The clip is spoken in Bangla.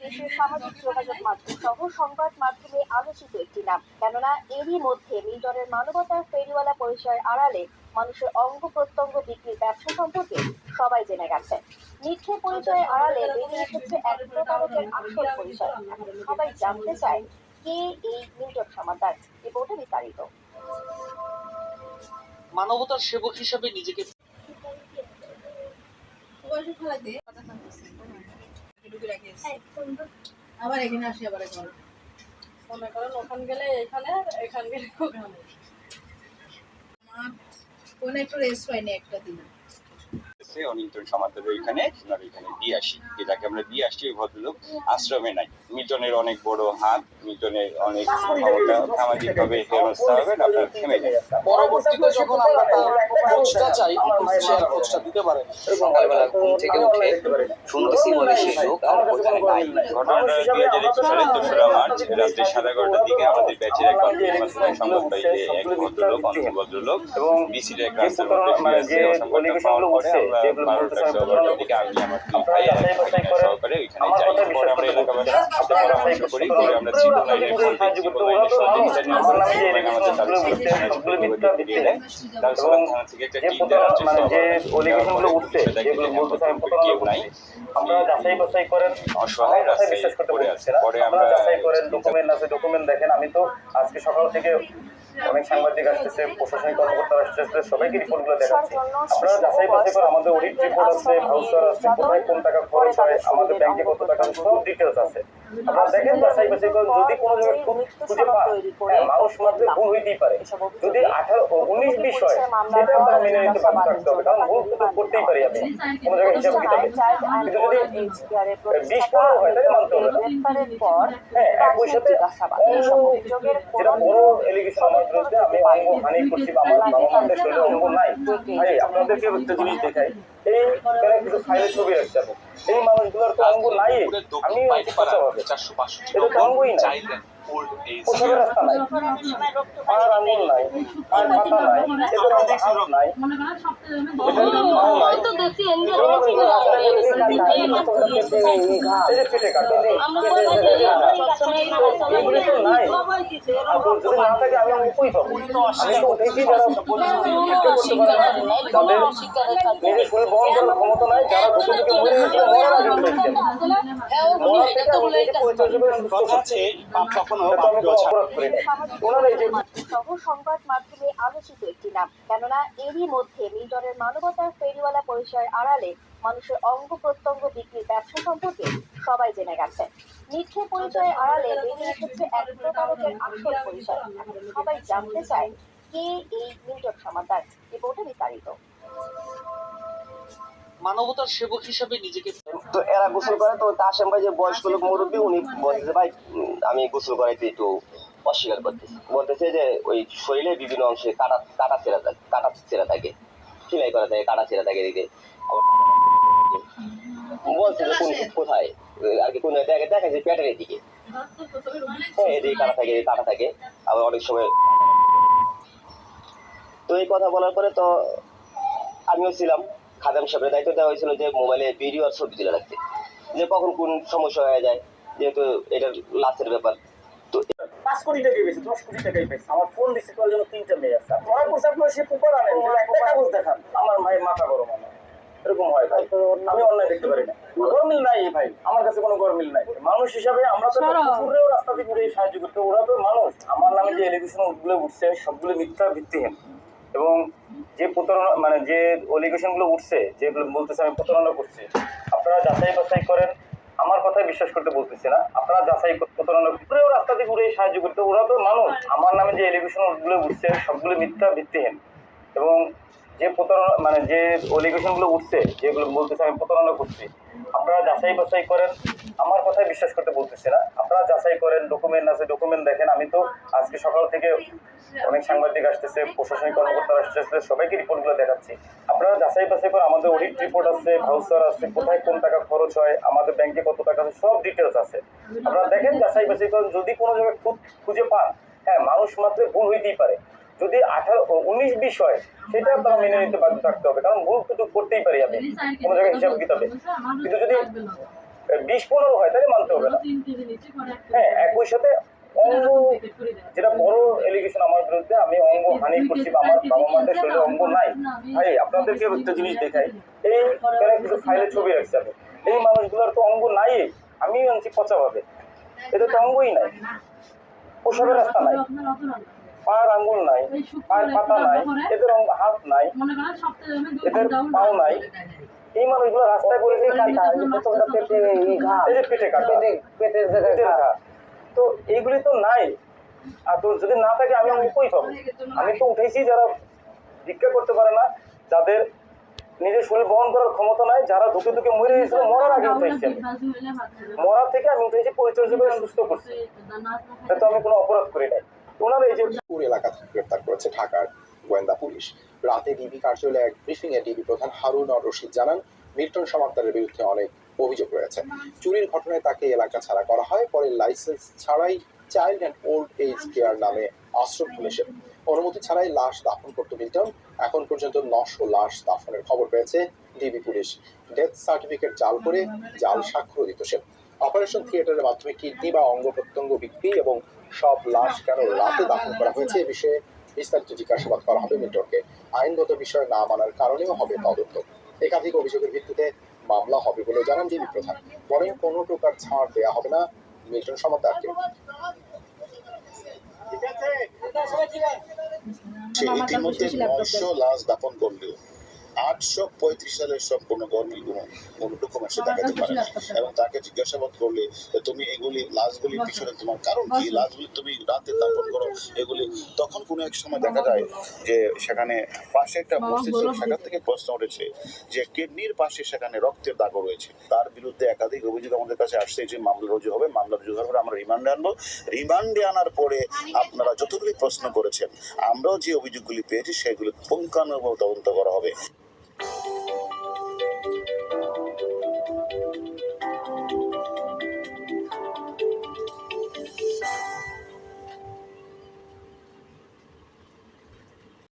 দেশের সামাজিক যোগাযোগ মাধ্যম সহ সংবাদ মাধ্যমে আলোচিত একটি নাম। কেননা এরই মধ্যে মিল্টনের মানবতার ফেরিওয়ালা পরিচয়ের আড়ালে মানুষের অঙ্গ প্রত্যঙ্গ বিক্রির ব্যবসা সম্পর্কে সবাই জেনে গেছে। মিথ্যে পরিচয়ের আড়ালে বেরিয়ে এসেছে এক প্রতারকের আসল পরিচয়। এখন সবাই জানতে চায় কে এই মিল্টন সমাদ্দার। রিপোর্টে বিস্তারিত। মানবতার সেবক হিসেবে নিজেকে আবার এখানে আসি, আবার মনে করেন ওখান গেলে এখানে, এখান গেলে ওখানে। আমার কোন একটু রেস্ট পাইনি একটা দিন। মিল্টন সমাদ্দারের এখানে দিয়ে আসি, যেটাকে আমরা দিয়ে আসছি। ওই ভদ্রলোক আশ্রমে নাই। মিল্টনের অনেক বড় হাত, মিল্টনের অনেক ক্ষমতা, সামাজিকভাবে হেনস্থা হবেন, আপনার থেমে যায়। পরবর্তীতে যখন আমরা তার খোঁজটা চাই, সে আর খোঁজটা দিতে পারে। সকালবেলা ঘুম থেকে উঠে শুনতেছি বলে সে লোক আর ওখানে নাই। ঘটনাটা 2021 সালের 2রা মার্চ রাত্রে 11:30টার দিকে আমাদের ব্যাচের এক মাধ্যমে সংবাদ পাই যে এক ভদ্রলোক, ভদ্রলোক এবং বিসির এক রাস্তার মধ্যে শুয়ে আছে। অসংখ্য পাওয়ার পরে আমরা 12টা দিকে আমি আমার দুই ভাই আর এক ভাগিনা সহকারে ওইখানে যাই। পরে আমরা এলাকাবাসীর সাথে পরামর্শ করি, করে আমরা ট্রিপল লাইনের ফোন দিই। ট্রিপল লাইনের সহযোগিতা নিয়ে আমরা আমাদের তাদের সাথে দিয়ে দেয়। তারপর থানা থেকে একটা টিম দেওয়ার চেষ্টা উঠছে, যেগুলো বলতে কেউ নাই, আমরা যাচাই বাছাই করেন, অসহায় রাস্তায় বিশ্বাস করতে পড়ে আছে। আছে। পরে আমরা আমরা যাচাই করেন, ডকুমেন্ট আছে, ডকুমেন্ট দেখেন। আমি তো আজকে সকাল থেকে অনেক সাংবাদিক আসতেছে, প্রশাসনিক কর্মকর্তারা আসতেছে, সবাইকে রিপোর্টগুলো দেখাচ্ছি। আপনারা যাচাই বাছাই করে, আমাদের অডিট রিপোর্ট আছে, ভাউচার আছে, কোথায় কোন টাকা খরচ হয়, আমাদের ব্যাংকে কত টাকা, সব ডিটেলস আছে। আপনারা দেখেন, যাচাই বাছাই করেন। যদি কোনো জায়গায় খুঁজে পান, মানুষ মাত্র ভুল হইতেই পারে। যদি 18-19-20 হয়, সেটা আপনারা মেনে নিতে বাধ্য থাকতে হবে, কারণ ভুল তো করতেই পারি আমি কোনো জায়গায় হিসাব কিতাবে। কিন্তু যদি 20-15 হয়, তাহলে মানতে হবে না। হ্যাঁ, একই সাথে যেটা বড় এলিগেশন আমার বিরুদ্ধে, আমি অঙ্গ হানি করছি বা আমার বাবা মাদের শরীরে অঙ্গ নাই। ভাই, আপনাদেরকে একটা জিনিস দেখাই, এই কিছু ফাইলের ছবি রাখতে হবে। এই মানুষগুলোর তো অঙ্গ নাই। আমি এটা তো অঙ্গই নাই, কোথাও রাস্তা নাই, আর আঙুল নাই, আর মাথা নাই, এদের হাত নাই, পেটে কাটা এগুলি তো নাই। যদি না থাকে আমি কই পাবো? আমি তো দেখি যারা করতে পারে না, তাদের নিজের শরীর বহন করার ক্ষমতা নাই, যারা ঢুকে ঢুকে মরে গেছে, মরার আগে মরেছে। মরার থেকে আমি নিজে পরিচর্যা করে সুস্থ করছি, আমি কোনো অপরাধ করি না। ওনারা এই যে সহ সংবাদ মাধ্যমে আলোচিত একটি নাম। কেননা এরই মধ্যে মিল্টনের মানবতার ফেরিওয়ালা পরিচয়ের আড়ালে মানুষের অঙ্গ প্রত্যঙ্গ বিক্রির ব্যবসা সম্পর্কে সবাই জেনে গেছে। মিথ্যে পরিচয়ের আড়ালে বেরিয়ে এসেছে এক প্রতারকের আসল পরিচয়। এখন সবাই জানতে চায় কে এই মিল্টন সমাদ্দার। রিপোর্টে বিস্তারিত। মানবতার সেবক হিসেবে নিজেকে তো এরা গোসল করে, তো তাসেম ভাই যে বয়স্ক লোক মুরব্বী, উনি বলতেছে ভাই আমি গোসল করাইতে একটু অস্বীকার বলতেছে যে ওই শরীরে বিভিন্ন অংশে কাটা ছেঁড়া থাকে, সেলাই করা থাকে, কাটা ছেঁড়া থাকে। এদিকে বলছে যে কোথায় আর কি, কোন দেখা যায় পেটের এদিকে, হ্যাঁ এদিকে কাটা থাকে। আবার অনেক সময় তো এই কথা বলার পরে তো আমিও ছিলাম, খাদেম সাহেবের দায়িত্ব দেওয়া হয়েছিল যে মোবাইলে ভিডিও আর ছবি তুলে রাখতে, যে কখন কোন সমস্যা হয়ে যায়, যেহেতু এটা লাশের ব্যাপার। তো 5 কোটি টাকাই পেয়েছে, 10 কোটি টাকাই পেয়েছে। আমার ফোন রিসিভ করার জন্য 3টা মেয়ে আছে। মনে করছে আপনার সে পেপার আনেন, একটা কাগজ দেখান, আমার ভাই মাথা গরম হয়। এরকম হয় ভাই, আমি অন্যায় দেখতে পারি না। গরমিল নাই ভাই, আমার কাছে কোনো গরমিল নাই। মানুষ হিসাবে আমরা তো কুকুরেও রাস্তা দিয়ে ঘুরে সাহায্য করতে, ওরা তো মানুষ। আমার নামে যে এলিগেশন গুলো উঠছে, সবগুলো মিথ্যা ভিত্তিহীন। এবং যে প্রতারণা, মানে যে এলিগেশন গুলো উঠছে, যেগুলো বলতেছে আমি প্রতারণা করছি, আপনারা যাচাই বাছাই করেন। আমার কথাই বিশ্বাস করতে বলতেছি না, আপনারা যাচাই প্রতারণা করেও রাস্তা দিয়ে ঘুরে সাহায্য করতে, ওরা তো মানুষ। আমার নামে যে এলিগেশন গুলো উঠছে, সবগুলো মিথ্যা ভিত্তিহীন। এবং যে প্রতারণা, মানে যে এলিগেশন গুলো উঠছে, যেগুলো বলতেছে আমি প্রতারণা করছি, আপনারা যাচাই বাছাই করেন। আমার কথাই বিশ্বাস করতে বলতেছি না, আপনারা যাচাই করেন, ডকুমেন্ট আছে, ডকুমেন্ট দেখেন। আমি তো আজকে সকাল থেকে অনেক সাংবাদিক আসতেছে, প্রশাসনিক কর্মকর্তারা আসতেছে, সবাইকে রিপোর্টগুলো দেখাচ্ছি। আপনারা যাচাই বাছাই করে, আমাদের অডিট রিপোর্ট আছে, ভাউচার আছে, কোথায় কোন টাকা খরচ হয়, আমাদের ব্যাংকে কত টাকা আছে, সব ডিটেলস আছে। আপনারা দেখেন, যাচাই বাছাই করেন। যদি কোনো জায়গায় খুঁজে পান, হ্যাঁ মানুষ মাত্র ভুল হইতেই পারে। যদি 18-19-20 হয়, সেটা আপনারা মেনে নিতে বাধ্য থাকতে হবে, কারণ ভুল তো করতেই পারি আমি কোনো জায়গায় হিসাব কিতাবে। কিন্তু যদি 20-15 হয় তাহলে মানতে হবে না। 3 কেজি নিচে করে একটা হ্যাঁ, একই সাথে অঙ্গ প্যাকেট করে দেওয়া। যেটা বড় এলিগেশন আমার বিরুদ্ধে, আমি অঙ্গ হানি করছি বা আমার বাবা মাদের শরীরে অঙ্গ নাই। ভাই আপনাদেরকে একটা জিনিস দেখাই, এই এখানে কিছু ফাইলে ছবি রাখছি আমি, এই মানুষগুলোর তো অঙ্গ নাই, আমি আনছি পচা ভাবে, এদের তো অঙ্গই নাই, প্রসবের রাস্তা নাই, আপনার অত না। পায়ের আঙ্গুল নাই, পায়ের পাতা নাই, এদের হাত নাই, মনে করেন সপ্তাহে আমি 2 এদের ঘন্টা পাও নাই। এই মানুষগুলো রাস্তায় পড়ে যে কাটা, এই যে প্রথমটা পেটে এই ঘা, এই যে পেটে কাটা, পেটের জায়গায় ঘা, তো এইগুলি তো নাই। আর তো যদি না থাকে আমি অঙ্গ কই পাবো? আমি তো উঠেছি যারা ভিক্ষা করতে পারে না, যাদের নিজের শরীর বহন করার ক্ষমতা নাই, যারা ধুকে ধুকে মরে গেছিল, মরার আগে উঠেছি আমি, মরা থেকে আমি উঠেছি, পরিচর্যা করে সুস্থ করছি, তো আমি কোনো অপরাধ করি নাই। ওনারা এই যে পুর এলাকা থেকে গ্রেপ্তার করেছে ঢাকার গোয়েন্দা পুলিশ। রাতে ডিবি কার্যালয়ে এক ব্রিফিং এ ডিবি প্রধান হারুন আর রশিদ জানান, মিল্টন সমাদ্দারের বিরুদ্ধে অনেক অভিযোগ রয়েছে। চুরির ঘটনায় তাকে এলাকা ছাড়া করা হয়, পরে লাইসেন্স ছাড়াই child and old age care নামে আশ্রম খুলেছে। অনুমতি ছাড়াই লাশ দাফন করত মিল্টন। এখন পর্যন্ত 900 লাশ দাফনের খবর পেয়েছে ডিবি পুলিশ। ডেথ সার্টিফিকেট জাল করে জাল স্বাক্ষর দিত সে। অপারেশন থিয়েটারের মাধ্যমে কিডনি বা অঙ্গ প্রত্যঙ্গ বিক্রি এবং সব লাশ কেন রাতে দাফন করা হয়েছে এ বিষয়ে বিস্তারিত জিজ্ঞাসাবাদ করা হবে মিল্টনকে। আইনগত বিষয় না মানার কারণেও হবে তদন্ত। একাধিক অভিযোগের ভিত্তিতে মামলা হবে বলে জানান ডিবি প্রধান। বরং কোনো প্রকার ছাড় দেওয়া হবে না মিল্টন সমাদ্দারকে। সে ইতিমধ্যে 900 লাশ দাফন করলেও 835 সালের সব কোনো গরমিল কোনো ডকুমেন্ট সে দেখাতে পারে না। এবং তাকে জিজ্ঞাসাবাদ করলে তুমি এগুলি লাশগুলির পিছনে তোমার কারণ কি, লাশগুলি তুমি রাতে দাফন করো এগুলি, তখন কোনো এক সময় দেখা যায় যে সেখানে পাশে একটা মস্তিষ্ক, সেখান থেকে প্রশ্ন উঠেছে যে কিডনির পাশে সেখানে রক্তের দাগও রয়েছে। তার বিরুদ্ধে একাধিক অভিযোগ আমাদের কাছে আসছে, যে মামলা রুজু হবে, মামলা রুজু হওয়ার পরে আমরা রিমান্ডে আনবো। রিমান্ডে আনার পরে আপনারা যতগুলি প্রশ্ন করেছেন, আমরাও যে অভিযোগগুলি পেয়েছি সেগুলি পুঙ্খানুপুঙ্খ তদন্ত করা হবে।